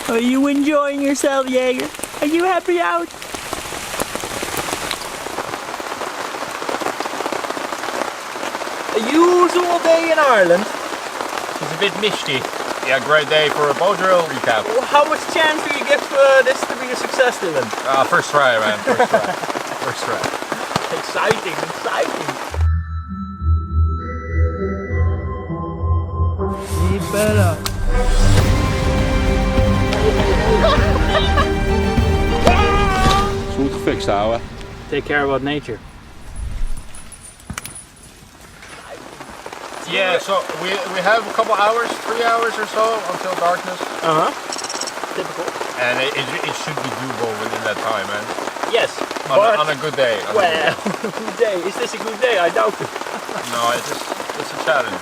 Are you enjoying yourself, Jaeger? Are you happy out? A usual day in Ireland. It's a bit misty. Yeah, great day for a Bowdrill recap. How much chance do you give this to be a success, Dylan? First try, man. First try. First try. Exciting, exciting. You better. Goed gefixt houden. Take care about nature. Yeah, so we have a couple hours, 3 hours or so until darkness. Typical. And it should be doable within that time, man. Yes. On a good day. Well, good day. Is this a good day? I doubt it. No, it's a challenge.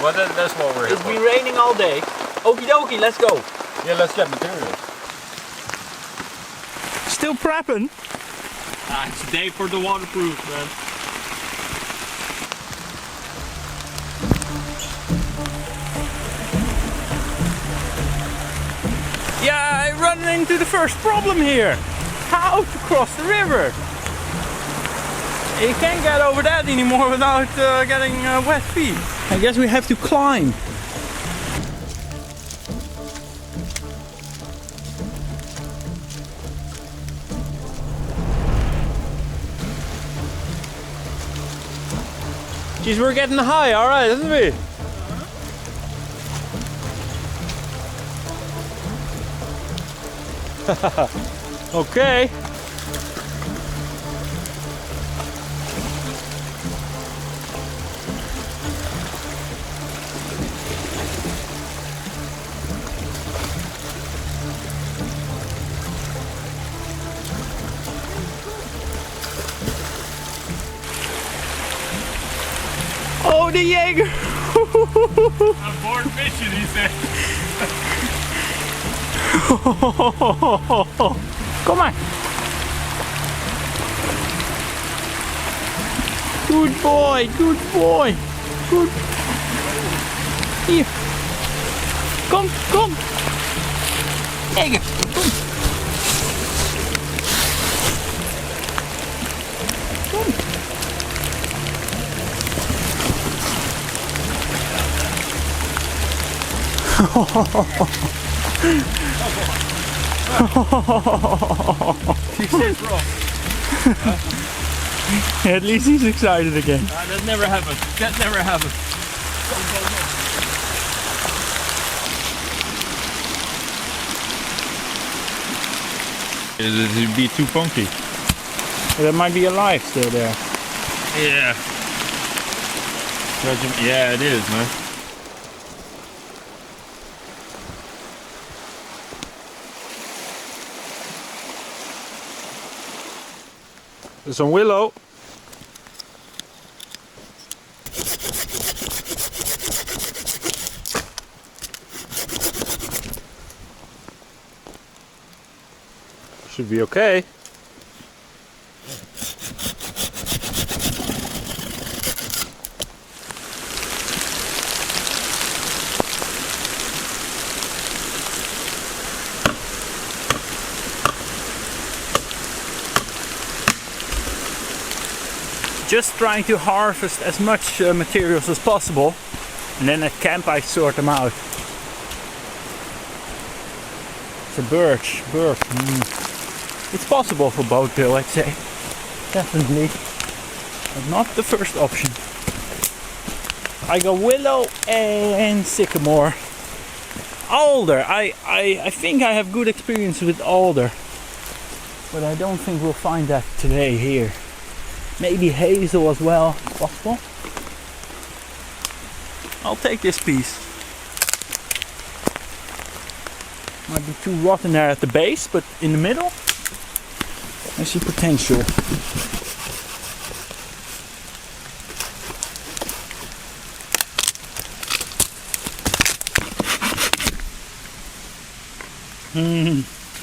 But that's what we're here It's for. been raining all day. Okie dokie, let's go. Yeah, let's get materials. Still prepping? It's a day for the waterproof, man. Yeah, I run into the first problem here. How to cross the river. You can't get over that anymore without getting wet feet. I guess we have to climb. Jeez, we're getting high, alright, isn't we? Okay. Oh, the Jaeger! I'm bored fishing, he said. Kom maar. Good boy, good boy. Good. Hier. Kom, kom. Jaeger, kom. Kom. He says wrong. At least he's excited again. That never happened. That never happened. It'd be too funky. There might be a life still there. Yeah. Yeah, it is, man. There's some willow. Should be okay. Just trying to harvest as much materials as possible, and then at camp I sort them out. It's a birch. It's possible for Bowdrill, I'd say. Definitely. But not the first option. I got willow and sycamore. Alder. I think I have good experience with alder. But I don't think we'll find that today here. Maybe hazel as well, if possible. I'll take this piece. Might be too rotten there at the base, but in the middle, I see potential.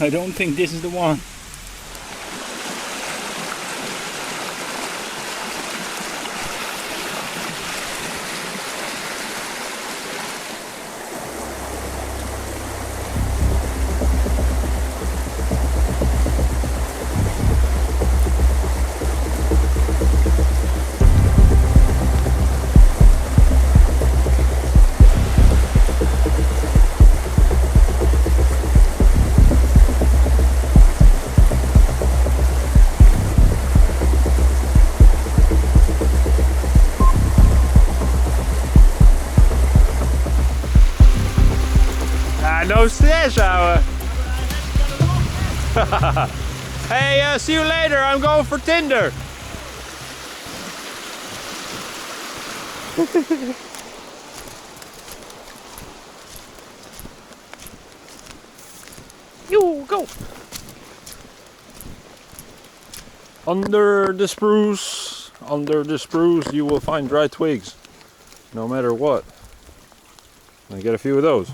I don't think this is the one. cash hour. Hey, see you later. I'm going for Tinder. You go. Under the spruce, you will find dry twigs, no matter what. I get a few of those.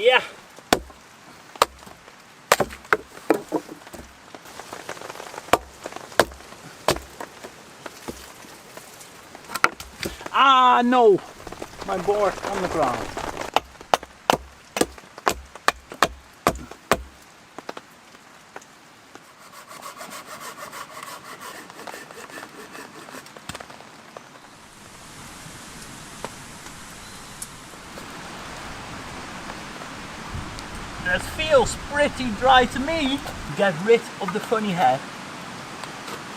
Yeah. Ah, no. My board on the ground. That feels pretty dry to me. Get rid of the funny head.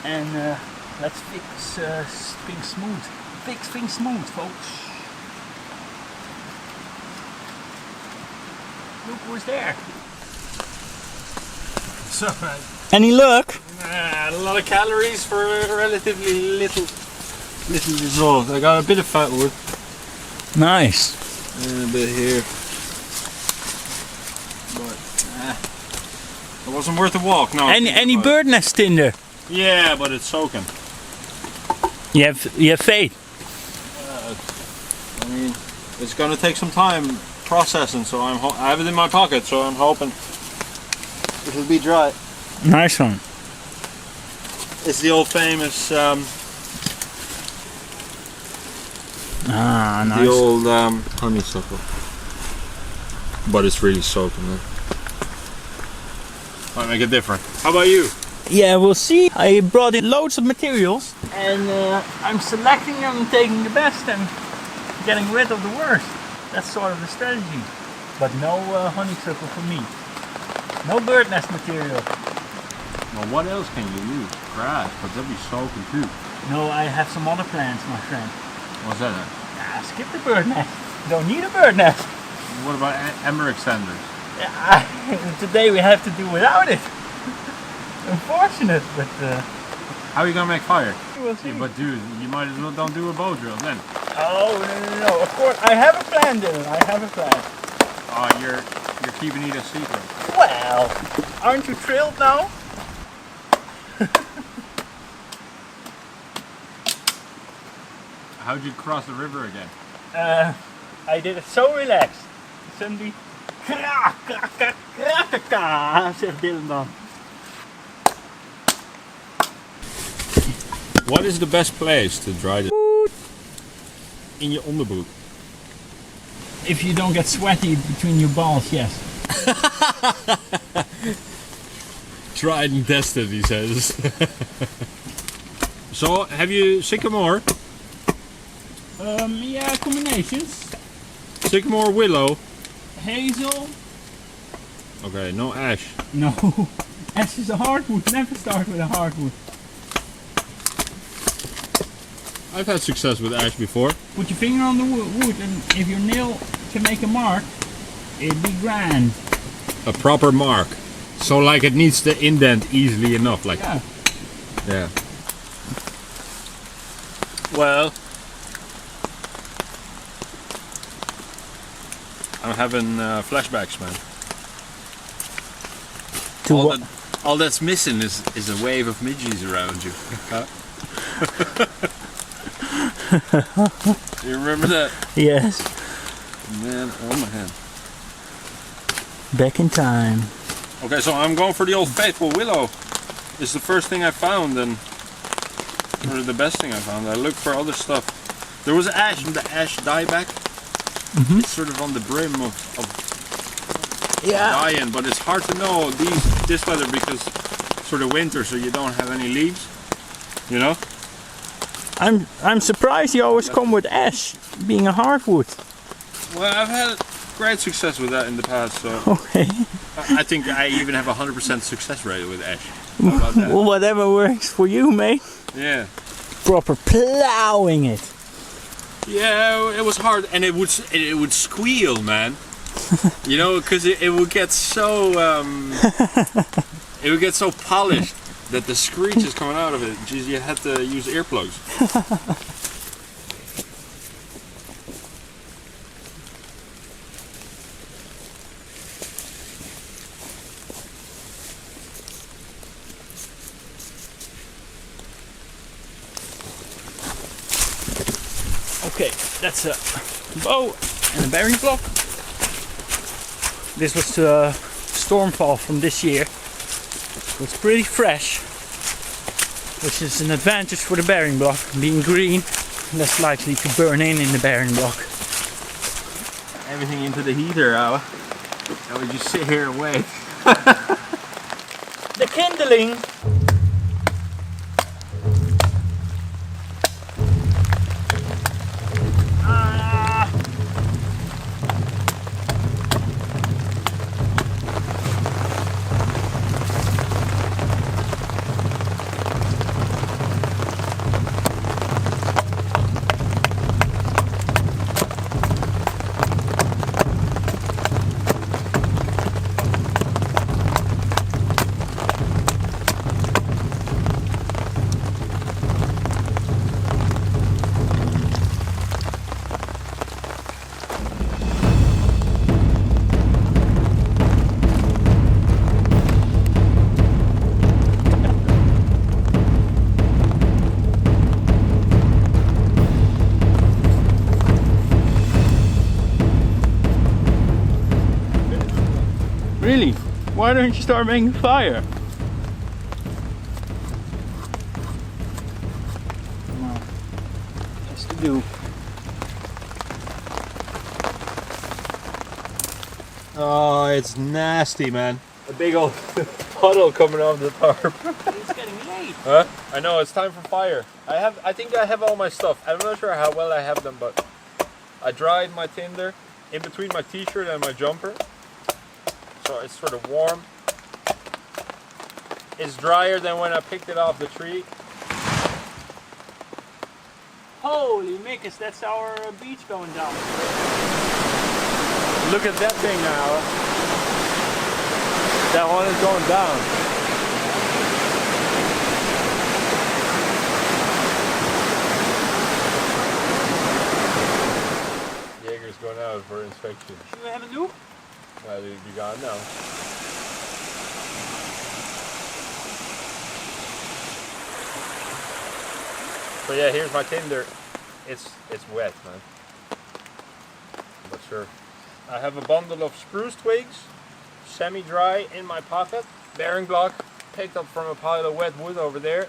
And let's fix things smooth. Fix things smooth, folks. Look who's there. So, Any luck? a lot of calories for relatively little result. I got a bit of fat wood. Nice. And a bit here. But it wasn't worth the walk. No. Any bird nest in there? Yeah, but it's soaking. You have faith. I mean, it's gonna take some time processing. So I have it in my pocket. So I'm hoping it'll be dry. Nice one. It's the old famous. Ah, nice. The old honeysuckle. But it's really soaking. Might make it different. How about you? Yeah, we'll see. I brought in loads of materials and I'm selecting them and taking the best and getting rid of the worst. That's sort of the strategy. But no honeysuckle for me. No bird nest material. Well, what else can you use? Grass, but that'd be soaking too. No, I have some other plans, my friend. What's that? Ah, skip the bird nest. Don't need a bird nest. What about Ember extenders? Today we have to do without it. Unfortunate, but how are you gonna make fire? we'll see. Yeah, but dude, you might as well don't do a bow drill then. Oh no! Of course, I have a plan, Dylan. I have a plan. Oh, you're keeping it a secret. Well, aren't you thrilled now? How'd you cross the river again? I did it so relaxed. Suddenly, zegt Dylan dan. What is the best place to dry the in your onderbroek? If you don't get sweaty between your balls, yes. Tried and tested, he says. So, have you sycamore? Yeah, combinations. Sycamore, willow. Hazel. Okay, no ash. No, ash is a hardwood. Never start with a hardwood. I've had success with ash before. Put your finger on the wood, and if your nail can make a mark, it'd be grand. A proper mark. So like it needs to indent easily enough, like Yeah. yeah. Well, I'm having flashbacks, man. To what? All that's missing is a wave of midges around you. You remember that? Yes. Man, oh my hand. Back in time. Okay, so I'm going for the old faithful willow. It's the first thing I found, and or the best thing I found. I looked for other stuff. There was ash, the ash dieback. It's sort of on the brim of dying, but it's hard to know this weather because it's sort of winter, so you don't have any leaves. You know. I'm surprised you always come with ash, being a hardwood. Well, I've had great success with that in the past, so Okay. I think I even have a 100% success rate with ash. How about that? Well, whatever works for you, mate. Yeah. Proper plowing it. Yeah, it was hard, and it would squeal, man. You know, because it would get so it would get so polished that the screech is coming out of it. Geez, you had to use earplugs. Okay, that's a bow and a bearing block. This was the stormfall from this year. It's pretty fresh, which is an advantage for the bearing block. Being green, less likely to burn in the bearing block. Everything into the heater, and we just sit here and wait. The kindling. Really? Why don't you start making fire? Come on. Has to do. Oh, it's nasty, man. A big old puddle coming off the tarp. It's getting late. Huh? I know, it's time for fire. I think I have all my stuff. I'm not sure how well I have them, but I dried my tinder in between my t-shirt and my jumper. So it's sort of warm. It's drier than when I picked it off the tree. Holy Mickes, that's our beach going down. Look at that thing now. That one is going down. Jaeger's going out for inspection. Should we have a look? Well, it'll be gone now. So yeah, here's my tinder. It's wet, man. But sure. I have a bundle of spruce twigs, semi-dry, in my pocket. Bearing block, picked up from a pile of wet wood over there.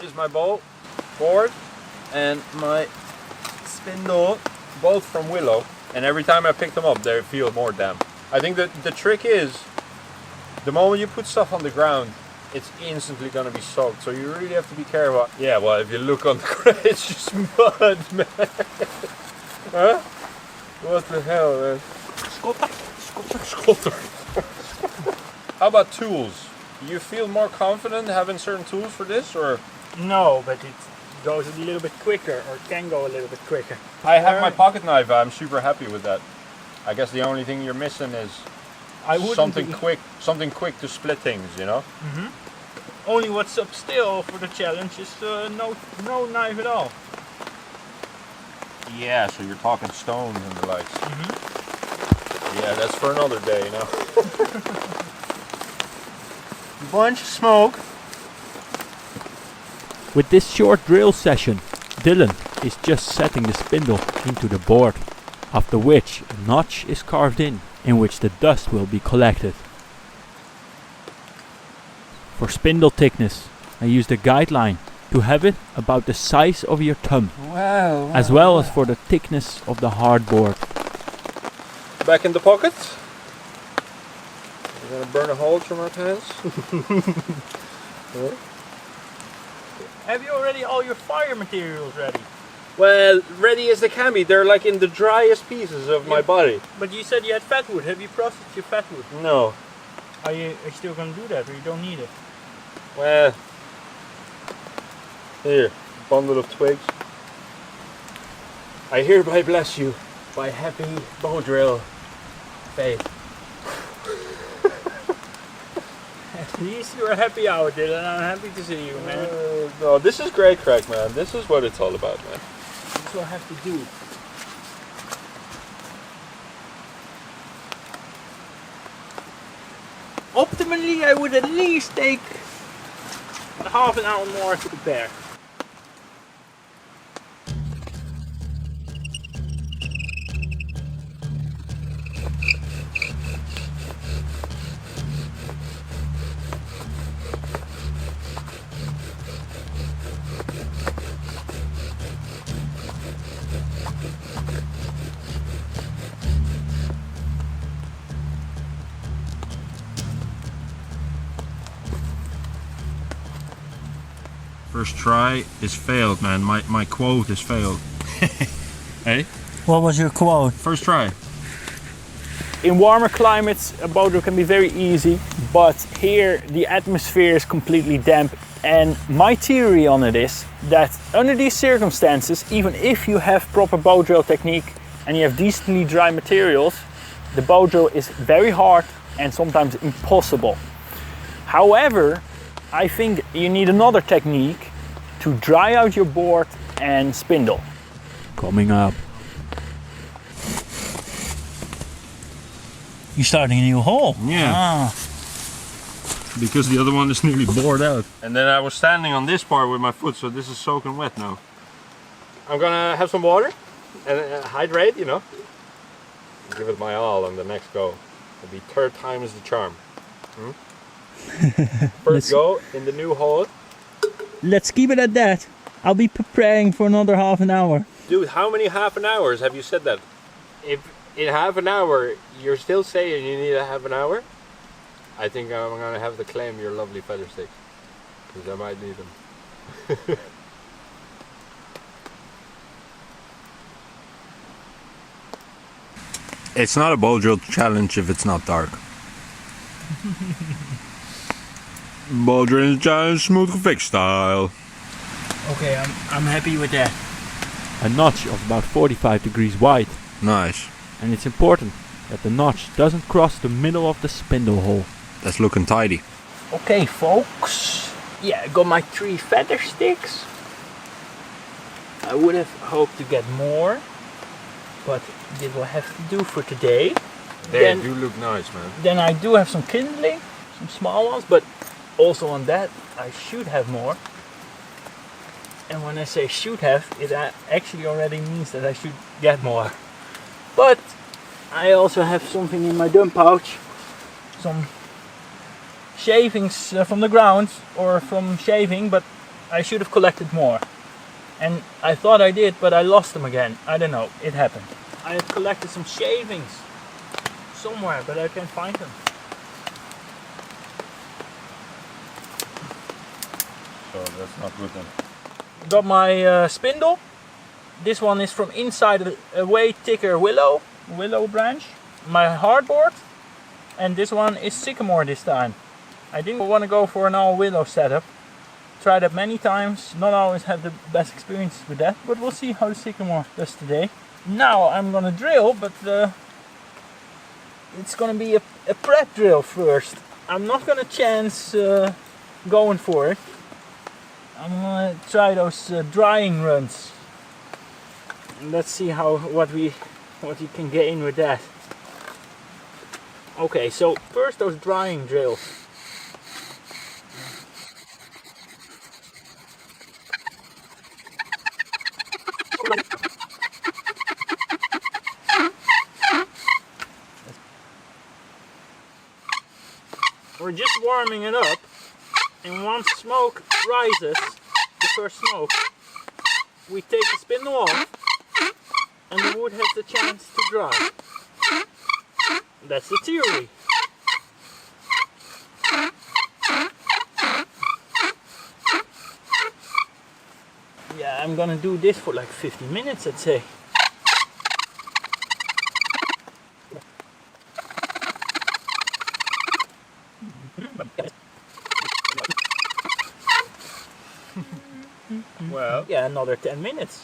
Is my bow, board, and my spindle, both from willow. And every time I pick them up, they feel more damp. I think that the trick is, the moment you put stuff on the ground, it's instantly going to be soaked. So you really have to be careful. Yeah, well, if you look on the ground, it's just mud, man. Huh? What the hell, man? Scotter. How about tools? Do you feel more confident having certain tools for this, or? No, but it goes a little bit quicker, or can go a little bit quicker. I have my pocket knife. I'm super happy with that. I guess the only thing you're missing is something quick to split things, you know. Only what's up still for the challenge is no knife at all. Yeah, so you're talking stones and the likes. Yeah, that's for another day, you know. Bunch of smoke. With this short drill session, Dylan is just setting the spindle into the board. after which a notch is carved in which the dust will be collected. For spindle thickness, I used a guideline to have it about the size of your thumb, as well as for the thickness of the hardboard. Back in the pocket. We're gonna burn a hole through my pants. Have you already all your fire materials ready? Well, ready as they can be. They're like in the driest pieces of my body. But you said you had fat wood. Have you processed your fat wood? No. Are you still going to do that, or you don't need it? Well, here, bundle of twigs. I hereby bless you by happy Bowdrill faith. At least you're happy out there, and I'm happy to see you, man. No, this is great crack, man. This is what it's all about, man. That's what I have to do. Optimally, I would at least take half an hour more to prepare. First try is failed, man. My quote is failed. Hey? What was your quote? First try. In warmer climates, a boat can be very easy, but here the atmosphere is completely damp. And my theory on it is that under these circumstances, even if you have proper bow drill technique and you have decently dry materials, the bow drill is very hard and sometimes impossible. However, I think you need another technique to dry out your board and spindle. Coming up. You're starting a new hole? Yeah. Because the other one is nearly bored out. And then I was standing on this part with my foot, so this is soaking wet now. I'm gonna have some water and hydrate, you know. Give it my all on the next go. It'll be third time is the charm. First go in the new hole. Let's keep it at that. I'll be preparing for another half an hour. Dude, how many half an hours have you said that? If in half an hour you're still saying you need a half an hour, I think I'm gonna have to claim your lovely feather sticks, because I might need them. It's not a bow drill challenge if it's not dark. Bow drill challenge, smooth Gefixt style. Okay, I'm happy with that. A notch of about 45 degrees wide. Nice. And it's important that the notch doesn't cross the middle of the spindle hole. That's looking tidy. Okay, folks. Yeah, I got my 3 feather sticks. I would have hoped to get more, but this will have to do for today. They do look nice, man. Then I do have some kindling, some small ones, but also on that I should have more. And when I say should have, it actually already means that I should get more. But I also have something in my dump pouch, some shavings from the ground or from shaving, but I should have collected more. And I thought I did, but I lost them again. I don't know, it happened. I had collected some shavings somewhere, but I can't find them. So that's not good then. Got my spindle. This one is from inside a way thicker willow branch. My hardboard, and this one is sycamore this time. I didn't want to go for an all willow setup. Tried that many times, not always had the best experience with that, but we'll see how the sycamore does today. Now I'm gonna drill, but it's gonna be a prep drill first. I'm not gonna chance going for it. I'm gonna try those drying runs. And let's see what you can gain with that. Okay, so first those drying drills. we're just warming it up, and once smoke rises, the first smoke, we take the spindle off and the wood has the chance to dry. That's the theory. Yeah, I'm gonna do this for like 50 minutes, I'd say. Well, yeah, another 10 minutes.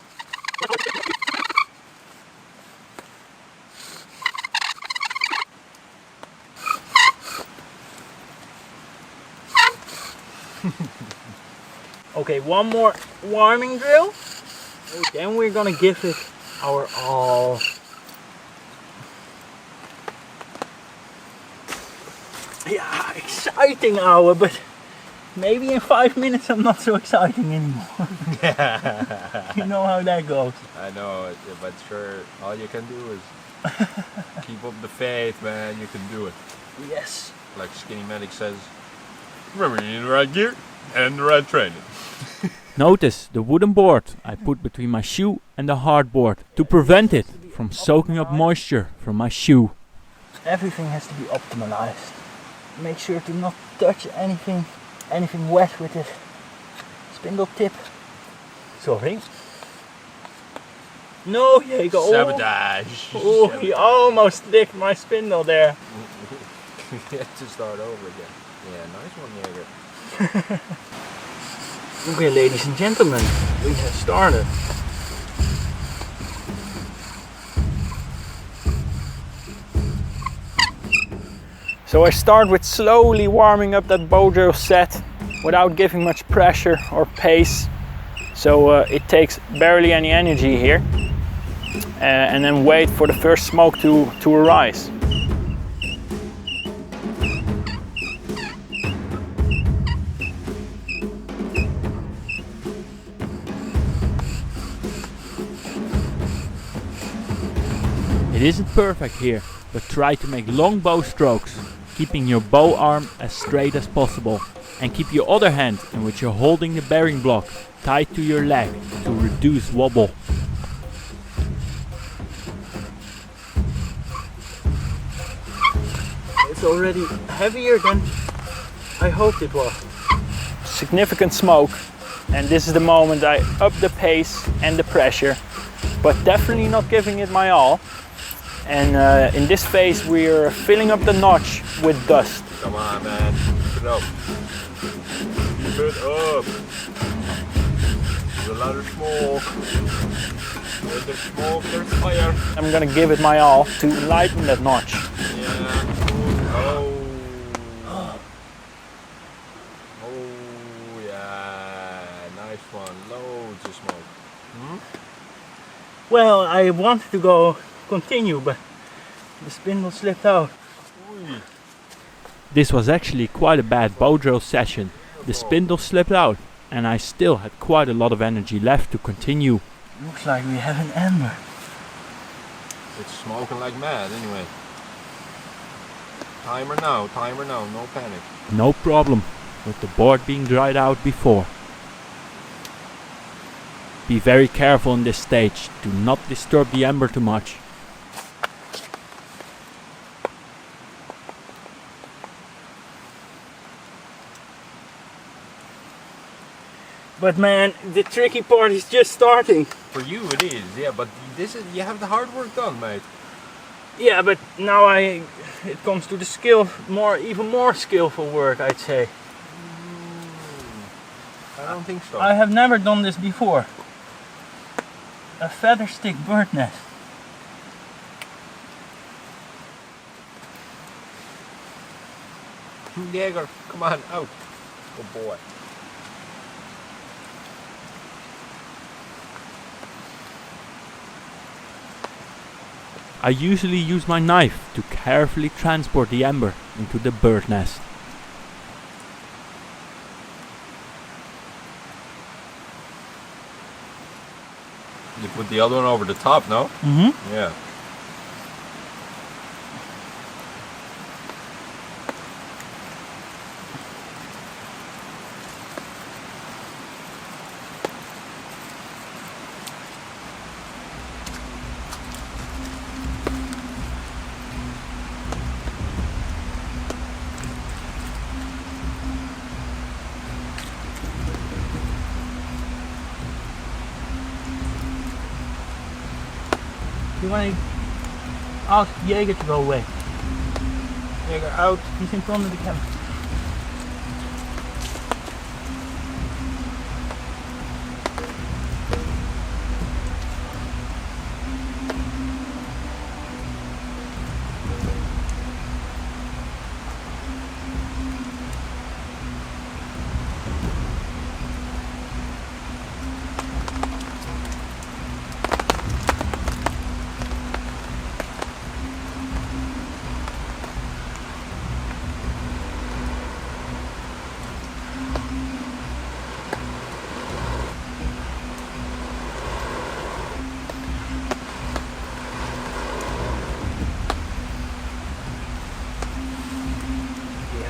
Okay, one more warming drill. Then we're gonna give it our all. Yeah, exciting hour, but maybe in 5 minutes I'm not so exciting anymore. You know how that goes. I know, but sure, all you can do is keep up the faith, man. You can do it. Yes. Like Skinny Medic says, remember you need the right gear and the right training. Notice the wooden board I put between my shoe and the hardboard to prevent it from soaking up moisture from my shoe. Everything has to be optimized. Make sure to not touch anything wet with the spindle tip. Sorry. No, Jager. Sabotage. Oh, he almost licked my spindle there. You have to start over again. Yeah, nice one, Jager. Okay, ladies and gentlemen, we have started. So I start with slowly warming up that Bowdrill set without giving much pressure or pace. So it takes barely any energy here. And then wait for the first smoke to arise. It isn't perfect here, but try to make long bow strokes, keeping your bow arm as straight as possible, and keep your other hand in which you're holding the bearing block tied to your leg to reduce wobble. It's already heavier than I hoped it was. Significant smoke, and this is the moment I up the pace and the pressure, but definitely not giving it my all. And in this phase we're filling up the notch with dust. Come on, man. Keep it up. Keep it up. There's a lot of smoke. Where there's smoke, there's fire. I'm gonna give it my all to lighten that notch. Yeah. Oh. Oh, yeah. Nice one. Loads of smoke. Well, I wanted to continue, but the spindle slipped out. This was actually quite a bad bow drill session. The spindle slipped out and I still had quite a lot of energy left to continue. Looks like we have an ember. It's smoking like mad anyway. Timer now, no panic. No problem, with the board being dried out before. Be very careful in this stage, do not disturb the ember too much. But man, the tricky part is just starting. For you it is, yeah, but you have the hard work done, mate. Yeah, but now it comes to the even more skillful work, I'd say. I don't think so. I have never done this before. A feather stick bird nest. Jaeger, come on, out. Good boy. I usually use my knife to carefully transport the ember into the bird nest. You put the other one over the top, no? Mm-hmm. Yeah. you want to ask Jaeger to go away? Jaeger out. He's in front of the camera.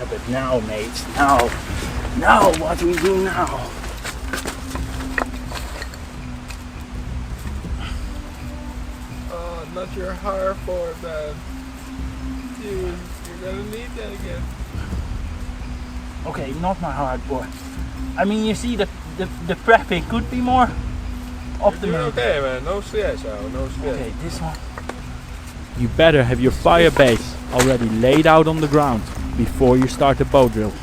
But now, mates, now what do we do now? Oh, not your hard for man. Dude, you're gonna need that again. Okay, not my hardboard. I mean, you see, the prepping could be more optimal. You're doing okay, man. No stress, Al. No stress. Okay, this one. You better have your fire base already laid out on the ground before you start the bow drill.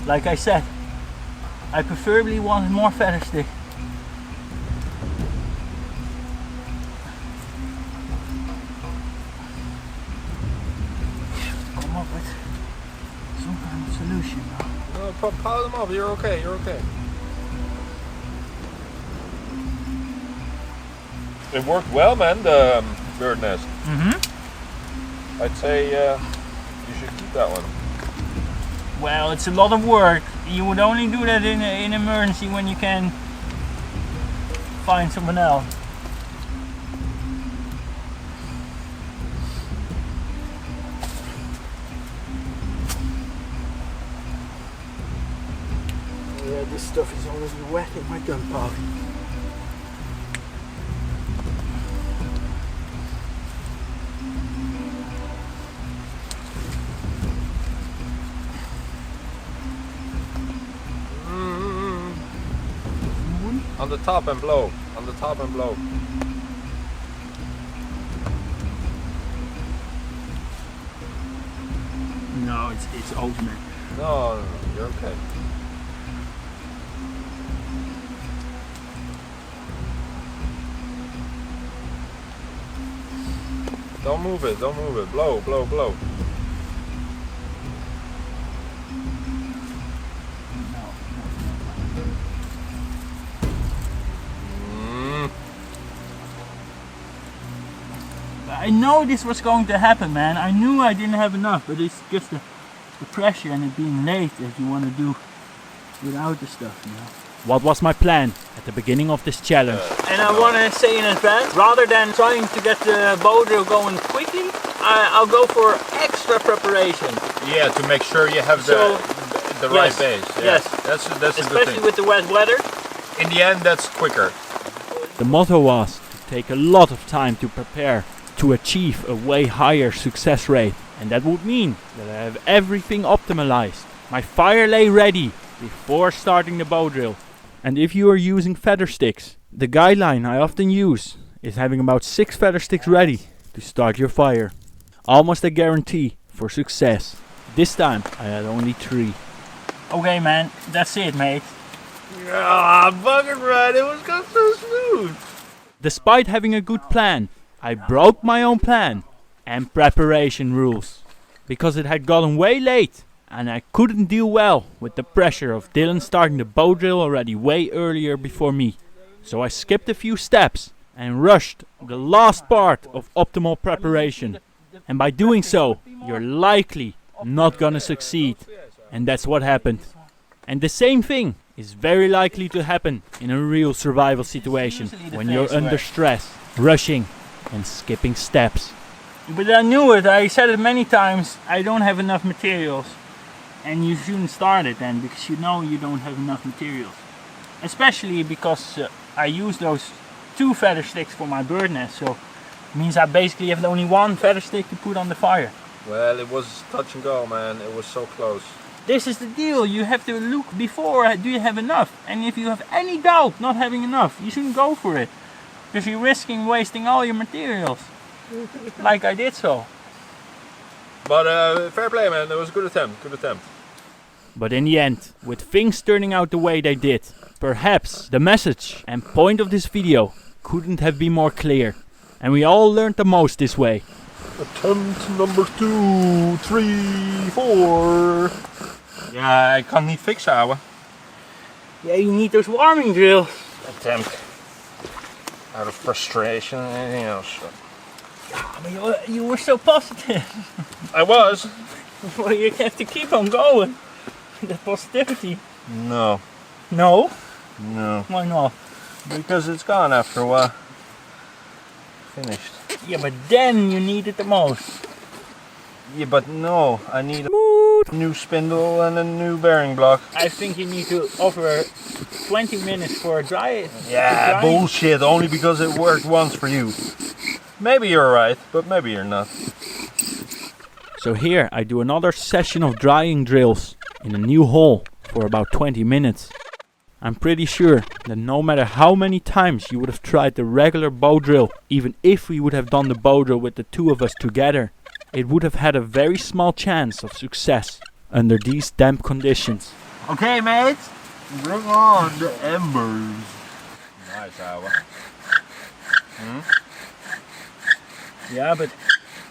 Like I said, I preferably wanted more feather stick. Come up with some kind of solution now. No, pile them up. You're okay. You're okay. It worked well, man. The bird nest. Mm-hmm. I'd say you should keep that one. Well, it's a lot of work. You would only do that in emergency when you can find someone else. Yeah, this stuff is already wet in my gun park. On the top and blow. On the top and blow. No, it's ultimate. No, you're okay. Don't move it. Don't move it. Blow, blow, blow. I know this was going to happen, man. I knew I didn't have enough, but it's just the pressure and it being late that you want to do without the stuff, you know. What was my plan at the beginning of this challenge? And I want to say in advance, rather than trying to get the bow drill going quickly, I'll go for extra preparation. Yeah, to make sure you have the right base. Yeah. Yes, that's a good thing. especially with the wet weather. In the end, that's quicker. The motto was to take a lot of time to prepare to achieve a way higher success rate, and that would mean that I have everything optimized. My fire lay ready before starting the bow drill. And if you are using feather sticks, the guideline I often use is having about 6 feather sticks ready to start your fire. Almost a guarantee for success. This time I had only 3. Okay, man, that's it, mate. Ah, bucket ride, it was going so smooth. Despite having a good plan, I broke my own plan and preparation rules because it had gotten way late and I couldn't deal well with the pressure of Dylan starting the bow drill already way earlier before me. So I skipped a few steps and rushed the last part of optimal preparation. And by doing so, you're likely not gonna succeed. And that's what happened. And the same thing is very likely to happen in a real survival situation when you're under stress, rushing and skipping steps. But I knew it, I said it many times, I don't have enough materials. And you shouldn't start it then, because you know you don't have enough materials. Especially because I use those 2 feather sticks for my bird nest, so Means I basically have only one feather stick to put on the fire. Well, it was touch and go, man. It was so close. This is the deal, you have to look before, do you have enough? And if you have any doubt not having enough, you shouldn't go for it. Because you're risking wasting all your materials. Like I did so. But fair play, man. That was a good attempt. Good attempt. But in the end, with things turning out the way they did, perhaps the message and point of this video couldn't have been more clear. And we all learned the most this way. Attempt number 2, 3, 4. Ja, ik kan het niet fixen, ouwe. Yeah, you need those warming drills. Attempt. Out of frustration and anything else. But you were so positive. I was. Well, you have to keep on going. That positivity. No. No? No. Why not? Because it's gone after a while. Finished. Yeah, but then you need it the most. Yeah, but no. I need a new spindle and a new bearing block. I think you need to offer 20 minutes for a dry. Yeah, bullshit. Only because it worked once for you. Maybe you're right, but maybe you're not. So here I do another session of drying drills in a new hole for about 20 minutes. I'm pretty sure that no matter how many times you would have tried the regular bow drill, even if we would have done the bow drill with the two of us together, it would have had a very small chance of success under these damp conditions. Okay, mate. Bring on the embers. Nice, hour. Yeah, but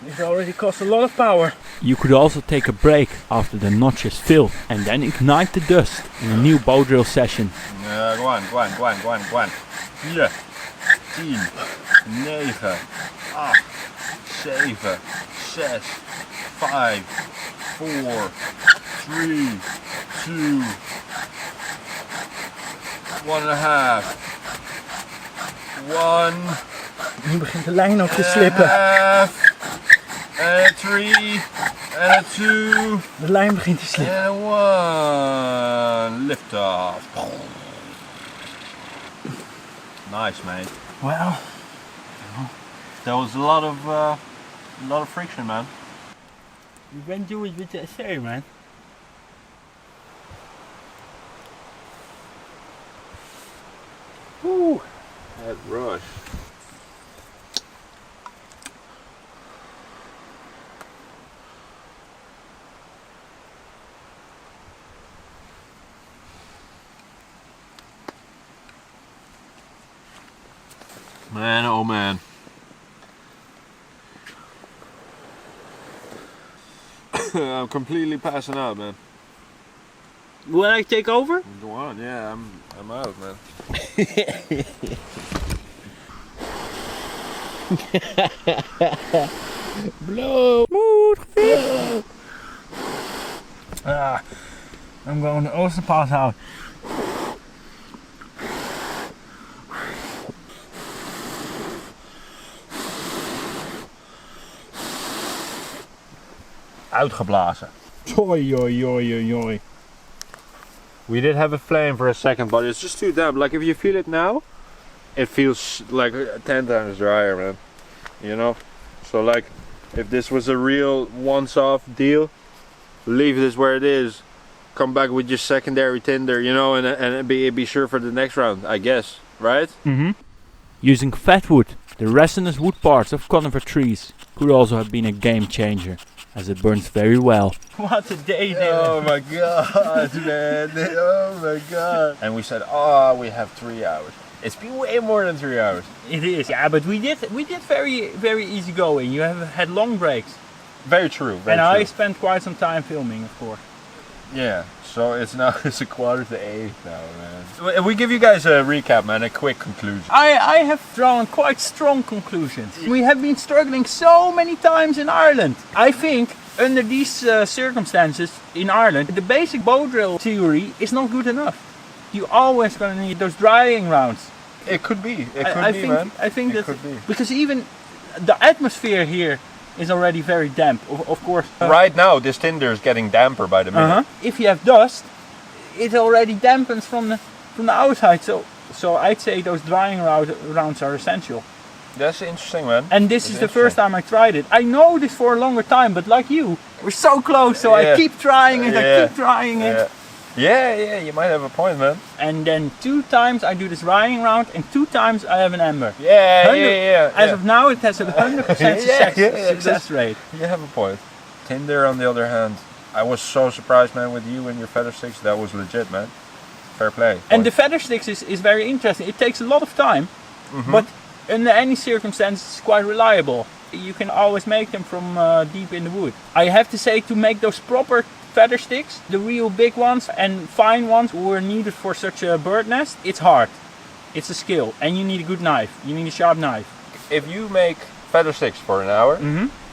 it already costs a lot of power. You could also take a break after the notches fill and then ignite the dust in a new bow drill session. Go on. 4, 10, 9, 8, 7, 6, 5, 4, 3, 2, 1.5, 1. Nu begint de lijn ook te slippen. And a 3, and a 2. De lijn begint te slippen. And 1. Lift off. Nice, mate. Well, That was a lot of friction, man. you can do it with the essay, man. Woo. That rush. Man, oh man. I'm completely passing out, man. Will I take over? Go on, yeah, I'm out, man. Blow. I'm going to also pass out. Uitgeblazen. Oi. We did have a flame for a second, but it's just too damp. Like if you feel it now, it feels like 10 times drier, man. You know? So like, if this was a real once-off deal, leave this where it is. Come back with your secondary tinder, you know, and be sure for the next round, I guess. Right? Using fat wood, the resinous wood parts of conifer trees could also have been a game changer, as it burns very well. What a day, Dylan. Oh my god, man. Oh my god. And we said, oh, we have 3 hours. It's been way more than 3 hours. It is, yeah, but we did very easy going. You have had long breaks. Very true. Very And true. I spent quite some time filming, of course. Yeah, so it's now it's 7:45 now, man. We give you guys a recap, man, a quick conclusion. I have drawn quite strong conclusions. We have been struggling so many times in Ireland. I think under these circumstances in Ireland, the basic bow drill theory is not good enough. You always gonna need those drying rounds. It could be. I think that could be. because even the atmosphere here is already very damp. Of course. Right now, this tinder is getting damper by the minute. If you have dust, it already dampens from the outside. So I'd say those drying rounds are essential. That's interesting, man. And this That's is the first time I tried it. I know this for a longer time, but like you, we're so close, so I keep trying it, I keep trying it. Yeah, you might have a point, man. And then 2 times I do this riding round, and 2 times I have an Ember. Yeah. As of now, it has a 100% success rate. You have a point. Tinder, on the other hand, I was so surprised, man, with you and your feather sticks. That was legit, man. Fair play. And the feather sticks is very interesting. It takes a lot of time, but under any circumstance, it's quite reliable. You can always make them from deep in the wood. I have to say, to make those proper feather sticks, the real big ones and fine ones who are needed for such a bird nest, it's hard. It's a skill, and you need a good knife. You need a sharp knife. If you make feather sticks for an hour,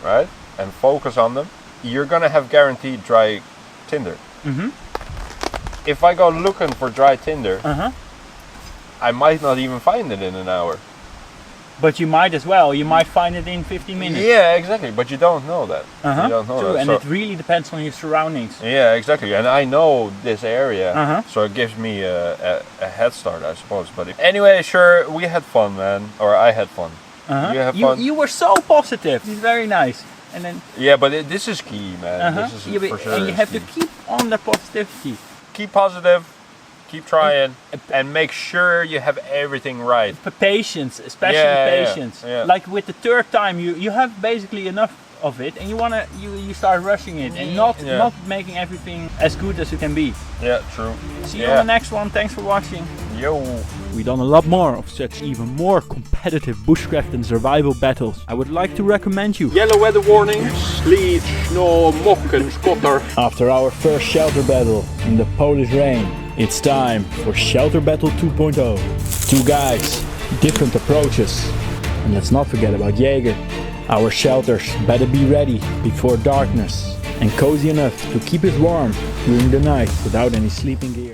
right, and focus on them, you're gonna have guaranteed dry tinder. If I go looking for dry tinder, I might not even find it in an hour. But you might as well. You might find it in 15 minutes. Yeah, exactly. But you don't know that. You don't know True, that. and So it really depends on your surroundings. yeah, exactly. And I know this area, so it gives me a head start, I suppose. But anyway, sure, we had fun, man. Or I had fun. You have fun. You were so positive. It's very nice. And then Yeah, but this is key, man. This is for sure. and you have to keep on the positivity. Keep positive, keep trying, and make sure you have everything right. Patience, especially patience. Yeah. Like with the 3rd time, you have basically enough of it, and you start rushing it and not making everything as good as it can be. Yeah, true. See you on the next one. Thanks for watching. Yo. We've done a lot more of such even more competitive bushcraft and survival battles. I would like to recommend you. Yellow weather warning, sleet, snow, mokken, skotter. After our first shelter battle in the Polish rain, it's time for Shelter Battle 2.0. 2 guys, different approaches. And let's not forget about Jaeger. Our shelters better be ready before darkness and cozy enough to keep us warm during the night without any sleeping gear.